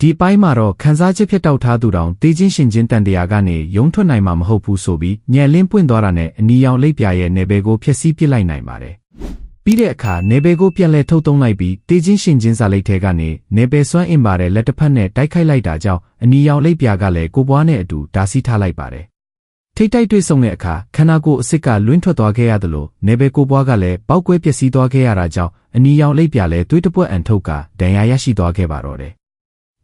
ဒီပိုင်းမှာတော့ခံစားချက်ဖြစ်တောက်ထားသူတောင်တေးချင်းရှင်ချင်းတန်တရားကနေရုံထွက်နိုင်မှာမဟုတ်ဘူးဆိုပြီးညံလင်းပွင့်သွားတာနဲ့အနီရောင်လိပ်ပြာရဲ့နေဘဲကိုဖျက်ဆီးပစ်လိုက်နိုင်ပါတယ်။ပြီးတဲ့အခါနေဘဲကိုပြန်လဲထုတ်သုံးလိုက်ပြီးတေးချင်းရှင်ချင်းစာလိပ်ထဲကနေနေဘဲစွမ်းအင်ပါတဲ့လက်တစ်ဖက်နဲ့တိုက်ခိုက်လိုက်တာကြောင့်အနီရောင်လိပ်ပြာကလည်းကိုပွားနဲ့အတူဓာစီထားလိုက်ပါတယ်။ထိတ်တိုက်တွေ့ဆုံတဲ့အခါခန္ဓာကိုယ်အစ်စ်ကလွင့်ထွက်သွားခဲ့ရသလိုနေဘဲကိုပွားကလည်းပေါက်ကွဲပျက်စီးသွားခဲ့ရတာကြောင့်အနီရောင်လိပ်ပြာလည်းသွေးတပွက်အန်ထုတ်ကဒဏ်ရာရရှိသွားခဲ့ပါတော့တယ်။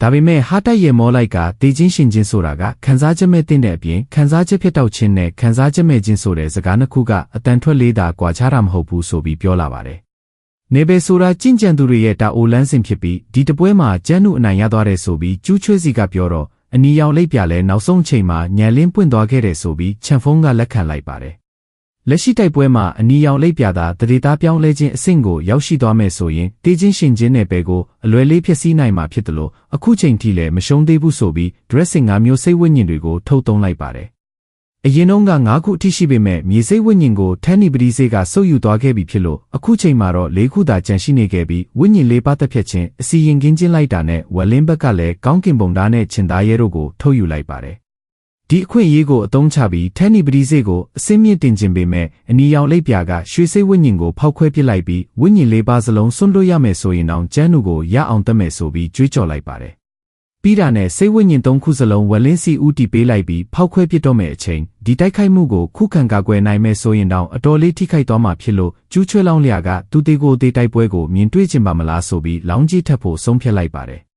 ဒါပေမဲ့ဟာတိုက်ရဲ့မောလိုက်ကတေးချင်းရှင်ချင်းဆိုတာကခံစားချက်မဲ့တဲ့အပြင်ခံစားချက်ဖြစ်တောက်ခြင်းနဲ့ခံစားချက်မဲ့ခြင်းဆိုတဲ့စကားနှစ်ခုကအတန်ထွက်လေးတာကွာခြားတာမဟုတ်ဘူးဆိုပြီးပြောလာပါတယ်။နေဘဲဆိုတာကြင်ကြံသူတွေရဲ့တာအိုလန်းစင်ဖြစ်ပြီးဒီတပွဲမှာကျန်းနုအနိုင်ရသွားတယ်ဆိုပြီးကျူးချွေးစီကပြောတော့အနီရောင်လိပ်ပြာလည်းနောက်ဆုံးအချိန်မှာညံလင်းပွင့်သွားခဲ့တယ်ဆိုပြီးချန်ဖုံးကလက်ခံလိုက်ပါတယ်။လက်ရှိတိုက်ပွဲမှာအနီရောင်လိပ်ပြာသာတရေသားပြောင်းလဲခြင်းအဆင့်ကိုရောက်ရှိသွားမယ်ဆိုရင်တေးချင်းရှင်ချင်းနယ်ပယ်ကိုအလွယ်လေးဖြစ်စည်းနိုင်မှာဖြစ်တယ်လို့အခုချိန်ထိလည်းမရှုံးသေးဘူးဆိုပြီး dressing ၅မျိုးစိတ်ဝိညာဉ်တွေကိုထုတ်သုံးလိုက်ပါတယ်။အရင်တုန်းက9ခုအထိရှိပေမဲ့မြေစိတ်ဝိညာဉ်ကိုထန်းနီပတိစေကဆုပ်ယူသွားခဲ့ပြီဖြစ်လို့အခုချိန်မှာတော့၄ခုသာကျန်ရှိနေခဲ့ပြီးဝိညာဉ်၄ပါးသက်ဖြတ်ခြင်းအစီရင်ကင်းခြင်းလိုက်တာနဲ့ဝက်လင်းဘက်ကလည်းကောင်းကင်ဘုံသားနဲ့ချင်းသားရဲတို့ကိုထုတ်ယူလိုက်ပါတယ်။ဒီအခွင့်အရေးကိုအသုံးချပြီးထန်းနီပတိစေကိုအစင်းမြင့်တင်ခြင်းပေမဲ့အနီရောင်လိပ်ပြာကရွှေစိတ်ဝိညာဉ်ကိုဖောက်ခွဲပစ်လိုက်ပြီးဝိညာဉ်၄ပါးစလုံးဆွန့်လွတ်ရမယ်ဆိုရင်တောင်ကျန်းနုကိုရအောင်တတ်မယ်ဆိုပြီးကြွေးကြော်လိုက်ပါတယ်။ပြီးတာနဲ့စိတ်ဝိညာဉ်၃ခုစလုံးဝက်လင်းစီဦးတီပေးလိုက်ပြီးဖောက်ခွဲပစ်တော့မယ်အချိန်ဒီတိုက်ခိုက်မှုကိုခုခံကာကွယ်နိုင်မယ်ဆိုရင်တောင်အတော်လေးထိခိုက်သွားမှာဖြစ်လို့ကျူးချွဲလောင်းလျာကသူတေကိုတေတိုက်ပွဲကိုမြင်တွေ့ချင်ပါမလားဆိုပြီးလောင်းကြီးထပ်ဖို့ဆုံးဖြတ်လိုက်ပါတယ်။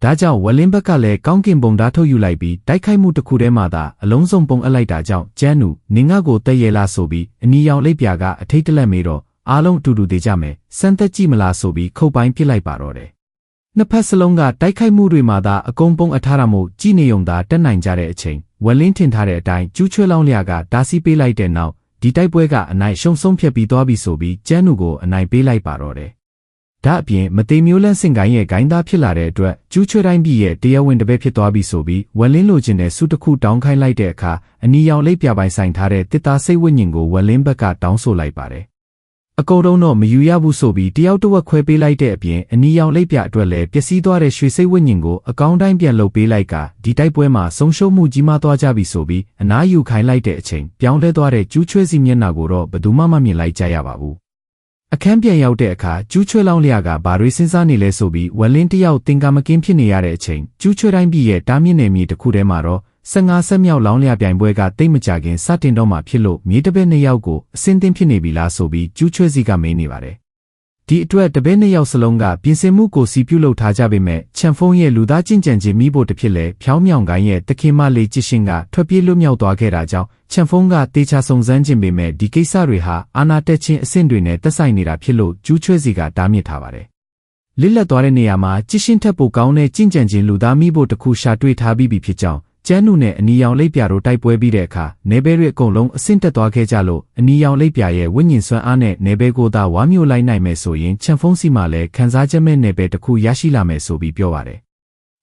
ဒါကြောင့်ဝက်လင်းဘက်ကလည်းကောင်းကင်ဘုံဓာတ်ထုတ်ယူလိုက်ပြီးတိုက်ခိုက်မှုတစ်ခုတည်းမှသာအလုံးစုံပုံအပ်လိုက်တာကြောင့်ကျန်းနုနင်ငါကိုတက်ရဲလားဆိုပြီးအနီရောင်လိပ်ပြာကအထိတ်တလက်မေးတော့အားလုံးအတူတူသေးကြမယ်စမ်းသက်ကြည့်မလားဆိုပြီးခုတ်ပိုင်းပစ်လိုက်ပါတော့တယ်။နှစ်ဖက်စလုံးကတိုက်ခိုက်မှုတွေမှာသာအကုန်ပုံအပ်ထားတာမို့ကြည်နေုံသာတက်နိုင်ကြတဲ့အချိန်ဝက်လင်းထင်ထားတဲ့အတိုင်းကျူးချွဲလောင်းလျာကဓာစီပေးလိုက်တဲ့နောက်ဒီတိုက်ပွဲကအနိုင်ရှုံဆုံးဖြတ်ပြီးသွားပြီဆိုပြီးကျန်းနုကိုအနိုင်ပေးလိုက်ပါတော့တယ်။ဒါအပြင်မသေးမျိုးလန်းစင်ကိုင်းရဲ့ဂိုင်းသားဖြစ်လာတဲ့အတွက်ကျူးချွဲတိုင်းပြည်ရဲ့တရားဝင်တပည့်ဖြစ်သွားပြီဆိုပြီးဝက်လင်းလိုချင်တဲ့စုတစ်ခုတောင်းခိုင်းလိုက်တဲ့အခါအနီရောင်လိပ်ပြပိုင်ဆိုင်ထားတဲ့တစ်သားစိတ်ဝိညာဉ်ကိုဝက်လင်းဘက်ကတောင်းဆိုလိုက်ပါတယ်။အကုန်လုံးတော့မယူရဘူးဆိုပြီးတယောက်တစ်ဝက်ခွဲပေးလိုက်တဲ့အပြင်အနီရောင်လိပ်ပြအတွက်လည်းပျက်စီးသွားတဲ့ရွှေစိတ်ဝိညာဉ်ကိုအကောင်းတိုင်းပြန်လုပ်ပေးလိုက်ကဒီတိုက်ပွဲမှာဆုံးရှုံးမှုကြီးမားသွားကြပြီဆိုပြီးအနားယူခိုင်းလိုက်တဲ့အချိန်ပြောင်းလဲသွားတဲ့ကျူးချွဲစီမျက်နှာကိုတော့ဘယ်သူမှမမြင်လိုက်ကြရပါဘူး။အခန်းပြန်ရောက်တဲ့အခါကျူးချွဲလောင်းလျာကဘာတွေစဉ်းစားနေလဲဆိုပြီးဝက်လင်းတယောက်တင်ကာမကင်းဖြစ်နေရတဲ့အချိန်ကျူးချွဲတိုင်းပြည်ရဲ့တားမြစ်နယ်မြေတစ်ခုထဲမှာတော့15ဆက်မြောက်လောင်းလျာပြိုင်ပွဲကတိတ်မကြခင်စတင်တော့မှဖြစ်လို့မြေတပည့်2ယောက်ကိုအစင်းသင်းဖြစ်နေပြီလားဆိုပြီးကျူးချွဲစီကမေးနေပါတယ်။ဒီအတွက်တပည့်2ယောက်စလုံးကပြင်ဆင်မှုကိုစီပြုလုပ်ထားကြပေမဲ့ချန်ဖုံးရဲ့လူသားကျင့်ကြံခြင်းမိဖို့တစ်ဖြစ်လဲဖြောင်းမြောင်ကိုင်းရဲ့တခင်မလေးကြစ်ရှင်ကထွက်ပြေးလွတ်မြောက်သွားခဲ့တာကြောင့်ချန်ဖုံးကတေချာစုံစမ်းခြင်းပေမဲ့ဒီကိစ္စတွေဟာအာနာတက်ခြင်းအဆင့်တွေနဲ့သက်ဆိုင်နေတာဖြစ်လို့ကျူးချွဲစီကတားမြစ်ထားပါတယ်။လစ်လက်သွားတဲ့နေရာမှာကြစ်ရှင်ထက်ပိုကောင်းတဲ့ကျင့်ကြံခြင်းလူသားမိဖို့တစ်ခုရှာတွေ့ထားပြီးပြီဖြစ်ကြောင်းကျန်းနုနဲ့အနီရောင်လိပ်ပြာတို့တိုက်ပွဲပြီးတဲ့အခါနေဘဲတွေအကုန်လုံးအဆင့်တက်သွားခဲ့ကြလို့အနီရောင်လိပ်ပြာရဲ့ဝိညာဉ်စွမ်းအားနဲ့နေဘဲကိုသာဝါမျိုးလိုက်နိုင်မယ်ဆိုရင်ချန်ဖုံးစီမှာလည်းခံစားချက်မဲ့နေဘဲတစ်ခုရရှိလာမယ်ဆိုပြီးပြောပါတယ်။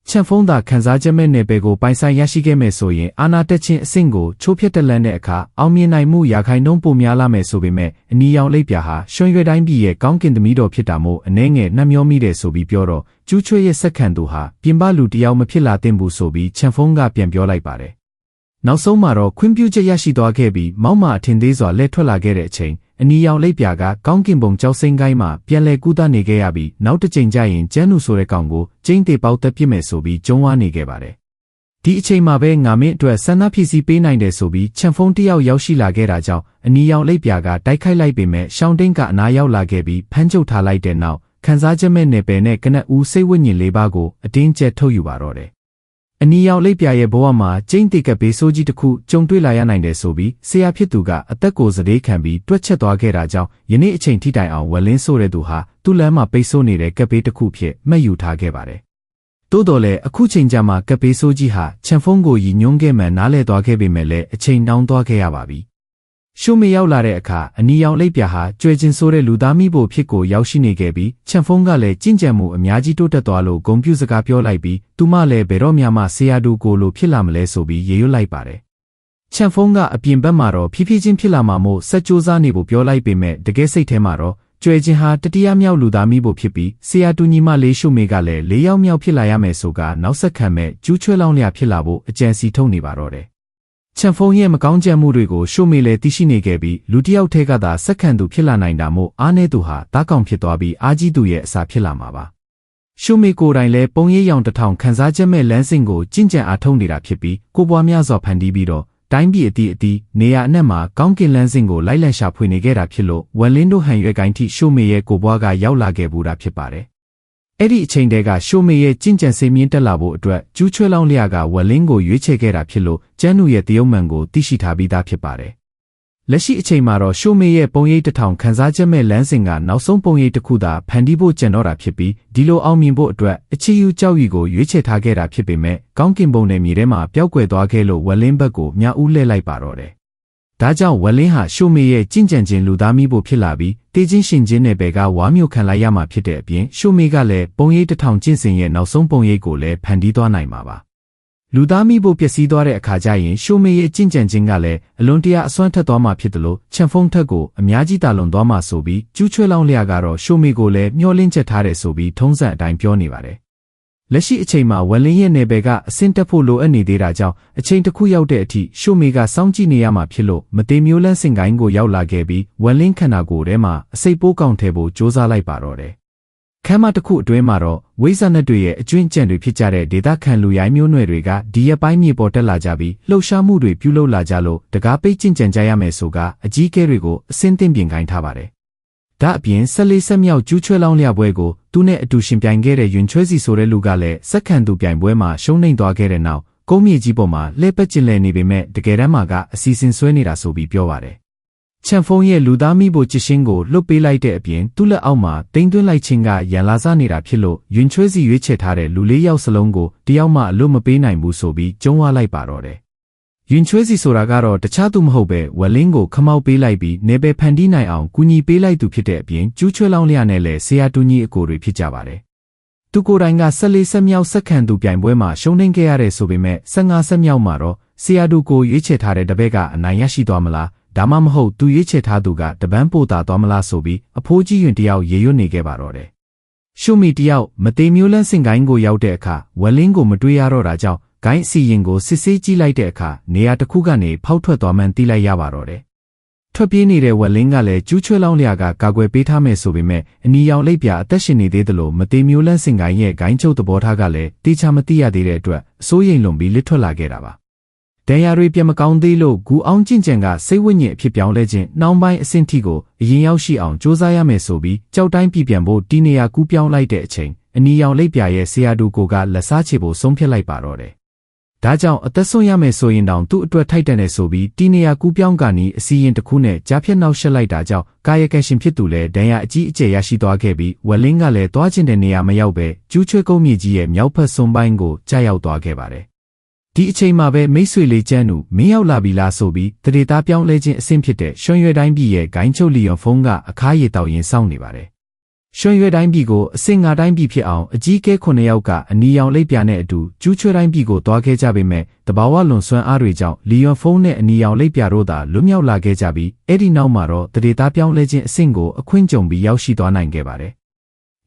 ချန်ဖုံးသာခံစားချက်မဲ့နေဘဲကိုပိုင်ဆိုင်ရရှိခဲ့မယ်ဆိုရင်အာနာတက်ခြင်းအဆင့်ကိုချိုးဖျက်တက်လန့်တဲ့အခါအောင်မြင်နိုင်မှုရာခိုင်နှုန်းပိုများလာမယ်ဆိုပေမဲ့အနီရောင်လိပ်ပြာဟာရွှွန်ရွယ်တိုင်းပြည်ရဲ့ကောင်းကင်သမီးတော်ဖြစ်တာမို့အနှဲငယ်နှမျောမိတယ်ဆိုပြီးပြောတော့ကျူးချွဲရဲ့စက္ကန့်သူဟာပြင်ပလူတယောက်မဖြစ်လာသင့်ဘူးဆိုပြီးချန်ဖုံးကပြန်ပြောလိုက်ပါတယ်။နောက်ဆုံးမှာတော့ခွင့်ပြုချက်ရရှိသွားခဲ့ပြီးမောက်မာအထင်သေးစွာလဲထွက်လာခဲ့တဲ့အချိန်အနီရောင်လိပ်ပြာကကောင်းကင်ဘုံကြောက်စိမ့်ကိုင်းမှာပြန်လဲကူးသားနေခဲ့ရပြီးနောက်တစ်ချိန်ကျရင်ကျန်းနုဆိုတဲ့ကောင်ကိုကျင်းတေပေါက်သက်ပြစ်မယ်ဆိုပြီးကျုံးဝါနေခဲ့ပါတယ်။ဒီအချိန်မှာပဲငါမင်းအတွက်ဆန္ဒဖြစ်စီပေးနိုင်တယ်ဆိုပြီးချန်ဖုံးတယောက်ရောက်ရှိလာခဲ့တာကြောင့်အနီရောင်လိပ်ပြာကတိုက်ခိုက်လိုက်ပေမဲ့ရှောင်းတိန်ကအနားရောက်လာခဲ့ပြီးဖမ်းချုပ်ထားလိုက်တဲ့နောက်ခံစားချက်မဲ့နယ်ပယ်နဲ့ကနက်ဦးစိတ်ဝိညာဉ်၄ပါးကိုအတင်းကျပ်ထုတ်ယူပါတော့တယ်။အနီရောင်လိပ်ပြာရဲ့ဘဝမှာကျင်းတေကဘေးဆိုးကြီးတစ်ခုကြုံတွေ့လာရနိုင်တယ်ဆိုပြီးဆရာဖြစ်သူကအသက်ကိုစတေးခံပြီးတွက်ချက်သွားခဲ့တာကြောင့်ယနေ့အချိန်ထိတိုင်အောင်ဝက်လင်းဆိုတဲ့သူဟာသူ့လမ်းမှာပိတ်ဆို့နေတဲ့ကပ်ဘေးတစ်ခုဖြစ်မှတ်ယူထားခဲ့ပါတယ်။သို့တော်လည်းအခုချိန်ကျမှကပ်ဘေးဆိုးကြီးဟာချန်ဖုံးကိုရည်ညွှန်းခဲ့မှနားလဲသွားခဲ့ပေမဲ့လည်းအချိန်နှောင်းသွားခဲ့ရပါပြီ။ရှုမရောက်လာတဲ့အခါအနီရောင်လိပ်ပြာဟာကြွယ်ကျင်ဆိုးတဲ့လူသားမိဖို့ဖြစ်ကိုရောက်ရှိနေခဲ့ပြီးချန်ဖုံးကလည်းကြင်ကြံမှုအများကြီးတိုးတက်သွားလို့ဂုဏ်ပြုစကားပြောလိုက်ပြီးသူမလည်းဘယ်တော့မှဆရာတူကိုလိုဖြစ်လာမလဲဆိုပြီးရေရွတ်လိုက်ပါတယ်။ချန်ဖုံးကအပြင်ဘက်မှာတော့ဖြည်းဖြည်းချင်းဖြစ်လာမှာမို့စက်ကြိုးစားနေဖို့ပြောလိုက်ပေမဲ့တကယ်စိတ်ထဲမှာတော့ ကျွဲချင်းဟာတတိယမြောက်လူသားမိဖို့ဖြစ်ပြီးဆရာတူညီမလေးရှုမေကလည်း၄ယောက်မြောက်ဖြစ်လာရမယ်ဆိုကနောက်ဆက်ခံမဲ့ကျူးချွဲလောင်းလျာဖြစ်လာဖို့အကြံစီထုတ်နေပါတော့တယ်။ချန်ဖုံရဲ့မကောင်းကြံမှုတွေကိုရှုမေလည်းသိရှိနေခဲ့ပြီးလူတစ်ယောက်ထဲကသာဆက်ခံသူဖြစ်လာနိုင်တာမို့အားနေသူဟာတားကောင်ဖြစ်သွားပြီးအားကြီးသူရဲ့အစာဖြစ်လာမှာပါ။ရှုမေကိုယ်တိုင်လည်းပုံရိပ်ရောင်တစ်ထောင်ခန်းစားချက်မဲ့လမ်းစဉ်ကိုကျင့်ကြံအားထုတ်နေတာဖြစ်ပြီးကိုပွားများစွာဖန်တီးပြီးတော့တိုင်းပြည်အသီးနေရာအနှံ့မှာကောင်းကင်လမ်းစဉ်ကိုလိုက်လံရှာဖွေနေခဲ့တာဖြစ်လို့ဝမ်လင်းတို့ဟန်ရွက်ကိုင်းထိရှုမေရဲ့ကိုပွားကရောက်လာခဲ့ဘူးတာဖြစ်ပါတယ်။အဲ့ဒီအချိန်တည်းကရှုမေရဲ့ကျင့်ကြံစေမြင့်တက်လာဖို့အတွက်ကျူးချွဲလောင်းလျာကဝမ်လင်းကိုရွေးချယ်ခဲ့တာဖြစ်လို့ကျန်းနူရဲ့တရုတ်မှန်ကိုသိရှိထားပြီးသားဖြစ်ပါတယ်။လက်ရှိအချိန်မှာတော့ရှုမေရဲ့ပုံရိပ်တစ်ထောင်ခန်းစားချက်မဲ့လမ်းစဉ်ကနောက်ဆုံးပုံရိပ်တစ်ခုသာဖန်တီးဖို့ကြံတော့တာဖြစ်ပြီးဒီလိုအောင်မြင်ဖို့အတွက်အခြေယူကြောက်ရီကိုရွေးချယ်ထားခဲ့တာဖြစ်ပေမဲ့ကောင်းကင်ဘုံနယ်မြေထဲမှာပျောက်ကွယ်သွားခဲ့လို့ဝမ်လင်းဘက်ကိုမြဦးလှည့်လိုက်ပါတော့တယ်။ဒါကြောင့်ဝမ်လင်းဟာရှုမေရဲ့ကျင့်ကြံခြင်းလူသားမိဖို့ဖြစ်လာပြီးတေးချင်းရှင်ချင်းနယ်ပယ်ကဝါမျိုးခံလိုက်ရမှာဖြစ်တဲ့အပြင်ရှုမေကလည်းပုံရိပ်တစ်ထောင်ကျင့်စဉ်ရဲ့နောက်ဆုံးပုံရိပ်ကိုလည်းဖန်တီးသွားနိုင်မှာပါ။လူသားမိဖို့ပျက်စီးသွားတဲ့အခါကျရင်ရှုမေရဲ့ကျင့်ကြံခြင်းကလည်းအလွန်တရာအစွမ်းထက်သွားမှာဖြစ်တယ်လို့ချန်ဖုံထက်ကိုအများကြီးတာလွန်သွားမှာဆိုပြီးကျူးချွဲလောင်းလျာကတော့ရှုမေကိုလည်းမျှော်လင့်ချက်ထားတယ်ဆိုပြီးထုံးစံအတိုင်းပြောနေပါတယ်။လက်ရှိအချိန်မှာဝမ်လင်းရဲ့နယ်ပယ်ကအဆင့်တက်ဖို့လိုအပ်နေသေးတာကြောင့်အချိန်တစ်ခုရောက်တဲ့အထိရှုမေကစောင့်ကြည့်နေရမှာဖြစ်လို့မတေမျိုးလန်းစင်ကိုင်းကိုရောက်လာခဲ့ပြီးဝမ်လင်းခန္ဓာကိုယ်ထဲမှာအစိတ်ပိုးကောင်ထဲဖို့စ조사လိုက်ပါတော့တယ်။ခမ်းမတစ်ခုအတွင်းမှာတော့ဝိဇ္ဇာနက်တွေရဲ့အကျွင့်ကြံတွေဖြစ်ကြတဲ့ဒေသခံလူရိုင်းမျိုးနွယ်တွေကဒီရက်ပိုင်းမြေပေါ်တက်လာကြပြီးလှုပ်ရှားမှုတွေပြုလုပ်လာကြလို့တကားပိတ်ကျင့်ကြံကြရမယ်ဆိုကအကြီးအကဲတွေကိုအစင်းတင်ပြင်ခိုင်းထားပါတယ်။ဒါအပြင်14ဆက်မြောက်ကျူးချွဲလောင်းလျာပွဲကိုသူနဲ့အတူရှင်ပြိုင်ခဲ့တဲ့ယွန်ချွဲစီဆိုတဲ့လူကလည်းစက္ကန့်သူပြိုင်ပွဲမှာရှုံးနိမ့်သွားခဲ့တဲ့နောက်ကုန်းမြေကြီးပေါ်မှာလှည့်ပတ်ကျင်လည်နေပေမဲ့တကယ်တမ်းမှာကအစီအစဉ်ဆွဲနေတာဆိုပြီးပြောပါတယ်။ချန်ဖုံရဲ့လူသားမိဖို့ချစ်ရှင်းကိုလွတ်ပေးလိုက်တဲ့အပြင်သူ့လက်အောက်မှာတိမ်သွင်းလိုက်ခြင်းကရန်လာစားနေတာဖြစ်လို့ယွန်ချွဲစီရွေးချယ်ထားတဲ့လူ၄ယောက်စလုံးကိုတယောက်မှအလွတ်မပေးနိုင်ဘူးဆိုပြီးကျုံးဝလိုက်ပါတော့တယ်။ယွန်ချွဲစီဆိုတာကတော့တခြားသူမဟုတ်ပဲဝမ်လင်းကိုခမောက်ပေးလိုက်ပြီးနေပယ်ဖန်တီးနိုင်အောင်ကူညီပေးလိုက်သူဖြစ်တဲ့အပြင်ကျူးချွဲလောင်းလျာနဲ့လည်းဆရာတူညီအကိုတွေဖြစ်ကြပါတယ်။သူကိုယ်တိုင်က14ဆက်မြောက်စက္ကန့်သူပြိုင်ပွဲမှာရှုံးနိမ့်ခဲ့ရတဲ့ဆိုပေမဲ့15ဆက်မြောက်မှာတော့ဆရာတူကိုရွေးချယ်ထားတဲ့တပည့်ကအနိုင်ရရှိသွားမလားဒါမှမဟုတ်သူရွေးချယ်ထားသူကတပန်းပို့တာသွားမလားဆိုပြီးအဖိုးကြီးရင်တယောက်ရေရွတ်နေခဲ့ပါတော့တယ်။ရှုမီတယောက်မတေမျိုးလန်းစင်ကိုင်းကိုရောက်တဲ့အခါဝမ်လင်းကိုမတွေ့ရတော့တာကြောင့်ဂိုင်းအစီရင်ကိုစစ်ဆေးကြည့်လိုက်တဲ့အခါနေရာတစ်ခုကနေဖောက်ထွက်သွားမှန်းသိလိုက်ရပါတော့တယ်။ထွက်ပြေးနေတဲ့ဝမ်လင်းကလည်းကျူးချွဲလောင်းလျာကကာကွယ်ပေးထားမယ်ဆိုပေမဲ့အနီရောင်လိပ်ပြအသက်ရှင်နေသေးတယ်လို့မတေမျိုးလန်းစင်ကိုင်းရဲ့ဂိုင်းချုပ်သဘောထားကလည်းတေချာမသိရသေးတဲ့အတွက်အစိုးရိမ်လွန်ပြီးလစ်ထွက်လာခဲ့တာပါ။ဒဏ်ရာတွေပြမကောင်းသေးလို့ဂူအောင်ကျင့်ကြံကစိတ်ဝိညာဉ်အဖြစ်ပြောင်းလဲခြင်းနှောင်းပိုင်းအဆင့်ထိကိုအရင်ရောက်ရှိအောင်စ조사ရမယ်ဆိုပြီးကြောက်တိုင်းပြည်ပြန်ဖို့တီနေရာကူးပြောင်းလိုက်တဲ့အချိန်အနီရောင်လိပ်ပြရဲ့ဆရာတူကိုကလက်စားချေဖို့ဆုံးဖြတ်လိုက်ပါတော့တယ်။ဒါကြောင့်အသက်ဆုံးရမယ်ဆိုရင်တောင်သူ့အတွက်ထိုက်တန်တယ်ဆိုပြီးတီနေရာကူးပြောင်းကနီးအစီရင်တစ်ခုနဲ့ကြားဖြတ်နောက်ရှက်လိုက်တာကြောင့်ကာယကံရှင်ဖြစ်သူလည်းဒဏ်ရာအကြီးအကျယ်ရရှိသွားခဲ့ပြီးဝမ်လင်းကလည်းသွားကျင်တဲ့နေရာမရောက်ပဲကျူးချွဲကုန်းမြေကြီးရဲ့မြောက်ဖက်စွန်းပိုင်းကိုကြားရောက်သွားခဲ့ပါတယ်။ဒီအချိန်မှာပဲမိတ်ဆွေလေးကျန်းနူမင်းရောက်လာပြီလားဆိုပြီးတရေသားပြောင်းလဲခြင်းအဆင့်ဖြစ်တဲ့ရွှွန်ရွယ်တိုင်းပြည်ရဲ့ဂိုင်းချုပ်လီယွန်ဖုန်းကအခါးရည်တောက်ရင်စောင့်နေပါတယ်။ရွှွန်ရွယ်တိုင်းပြည်ကိုအဆင့်5တိုင်းပြည်ဖြစ်အောင်အကြီးအကဲ9ယောက်ကအနီရောင်လိပ်ပြနဲ့အတူကျူးချွဲတိုင်းပြည်ကိုတွားခဲ့ကြပေမဲ့တဘာဝလွန်ဆွမ်းအားတွေကြောင့်လီယွန်ဖုန်းနဲ့အနီရောင်လိပ်ပြတို့သာလွတ်မြောက်လာခဲ့ကြပြီးအဲ့ဒီနောက်မှာတော့တရေသားပြောင်းလဲခြင်းအဆင့်ကိုအခွင့်ကြုံပြီးရောက်ရှိသွားနိုင်ခဲ့ပါတယ်။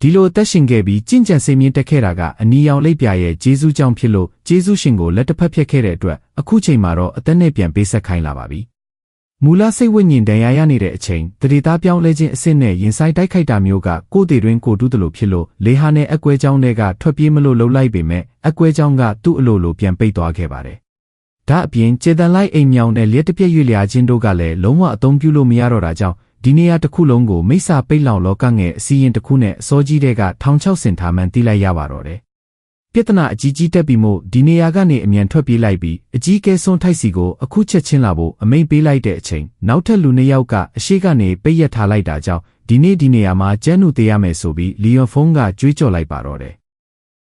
ဒီလိုသက်ရှင်ခဲ့ပြီးကျင့်ကြံစိတ်မြင့်တက်ခဲ့တာကအနီရောင်လိပ်ပြရဲ့ဂျေဇုကြောင့်ဖြစ်လို့ဂျေဇုရှင်ကိုလက်တစ်ဖက်ဖြတ်ခဲ့တဲ့အတွက်အခုချိန်မှာတော့အသက်နဲ့ပြန်ပေးဆက်ခိုင်းလာပါပြီ။မူလစိတ်ဝိညာဉ်ဒဏ်ရာရနေတဲ့အချိန်တရေသားပြောင်းလဲခြင်းအဆင့်နဲ့ရင်ဆိုင်တိုက်ခိုက်တာမျိုးကကိုယ်တည်တွင်ကိုတူးတလို့ဖြစ်လို့လေဟာနဲ့အကွဲကြောင်းတွေကထွက်ပြေးမလို့လှုပ်လိုက်ပေမဲ့အကွဲကြောင်းကသူ့အလိုလိုပြန်ပိတ်သွားခဲ့ပါတယ်။ဒါအပြင်ကျေတန်လိုက်အိမ်မြောင်နဲ့လျက်တစ်ပြက်ရွေ့လျာခြင်းတို့ကလည်းလုံးဝအသုံးပြုလို့မရတော့တာကြောင့်ဒီနေရာတစ်ခုလုံးကိုမိစ္ဆာပိတ်လောင်လောကငယ်အစီရင်တစ်ခုနဲ့အစောကြီးတဲ့က1600စင်ထားမှန်းသိလိုက်ရပါတော့တယ်။ပြဿနာအကြီးကြီးတက်ပြီးမို့ဒီနေရာကနေအမြန်ထွက်ပြေးလိုက်ပြီးအကြီးကဲဆုံးထိုက်စီကိုအခုချက်ချင်းလာဖို့အမိန့်ပေးလိုက်တဲ့အချိန်နောက်ထပ်လူ2ယောက်ကအရှိကနေပိတ်ရက်ထားလိုက်တာကြောင့်ဒီနေ့ဒီနေရာမှာကျန်းနူသေးရမယ်ဆိုပြီးလီယွန်ဖုန်းကကြွေးကြော်လိုက်ပါတော့တယ်။